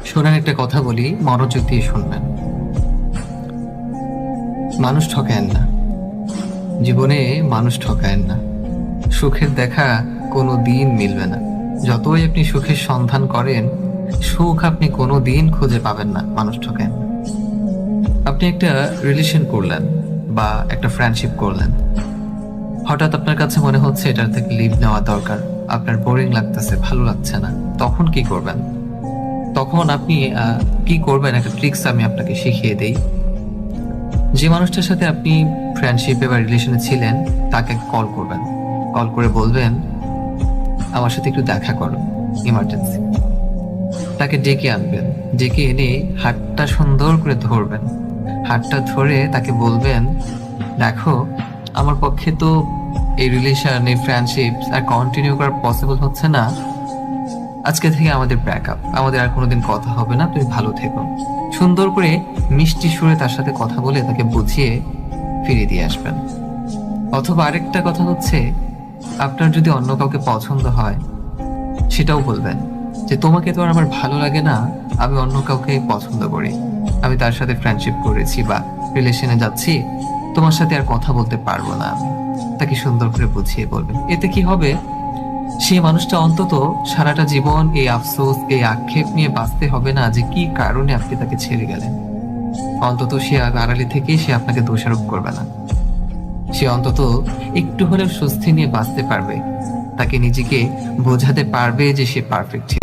শোনেন, একটা কথা বলি, মনোযোগ দিয়ে শুনবেন। মানুষ ঠকায়েন না, জীবনে মানুষ ঠকায়েন না। সুখের দেখা কোনো দিন মিলবে না। যতই আপনি সুখের সন্ধান করেন, সুখ আপনি কোনো দিন খুঁজে পাবেন না। মানুষ ঠকায়েন না। আপনি একটা রিলেশন করলেন বা একটা ফ্রেন্ডশিপ করলেন, হঠাৎ আপনার কাছে মনে হচ্ছে এটার থেকে লিভ নেওয়া দরকার, আপনার বোরিং লাগতেছে, ভালো লাগছে না। তখন কি করবেন? তখন আপনি কি করবেন, একটা ট্রিক্স আমি আপনাকে শিখিয়ে দেই। যে মানুষটার সাথে আপনি ফ্রেন্ডশিপে বা রিলেশনে ছিলেন, তাকে কল করবেন। কল করে বলবেন, আমার সাথে একটু দেখা করো, ইমার্জেন্সি। তাকে ডেকে আনবেন। ডেকে এনে হাতটা সুন্দর করে ধরবেন। হাতটা ধরে তাকে বলবেন, দেখো, আমার পক্ষে তো এই রিলেশন, এই ফ্রেন্ডশিপ আর কন্টিনিউ করা পসিবল হচ্ছে না। আজকে থেকে আমাদের ব্রেকআপ, আমাদের আর কোনোদিন কথা হবে না, তুমি ভালো থেকো। সুন্দর করে মিষ্টি সুরে তার সাথে কথা বলে তাকে বুঝিয়ে ফিরিয়ে দিয়ে আসবেন। অথবা আরেকটা কথা হচ্ছে, আপনার যদি অন্য কাউকে পছন্দ হয়, সেটাও বলবেন যে তোমাকে তো আর আমার ভালো লাগে না, আমি অন্য কাউকে পছন্দ করি, আমি তার সাথে ফ্রেন্ডশিপ করেছি বা রিলেশনে যাচ্ছি, তোমার সাথে আর কথা বলতে পারবো না আমি। তাকে সুন্দর করে বুঝিয়ে বলবেন। এতে কি হবে, সেই মানুষটা অন্তত সারাটা জীবন এই আফসোস, এই আক্ষেপ নিয়ে বাঁচতে হবে না যে কি কারণে আপনি তাকে ছেড়ে গেলেন। অন্তত সে আড়ালে থেকেই সে আপনাকে দোষারোপ করবে না। সে অন্তত একটু হলেও স্বস্তি নিয়ে বাঁচতে পারবে, তাকে নিজেকে বোঝাতে পারবে যে সে পারফেক্ট ছিল।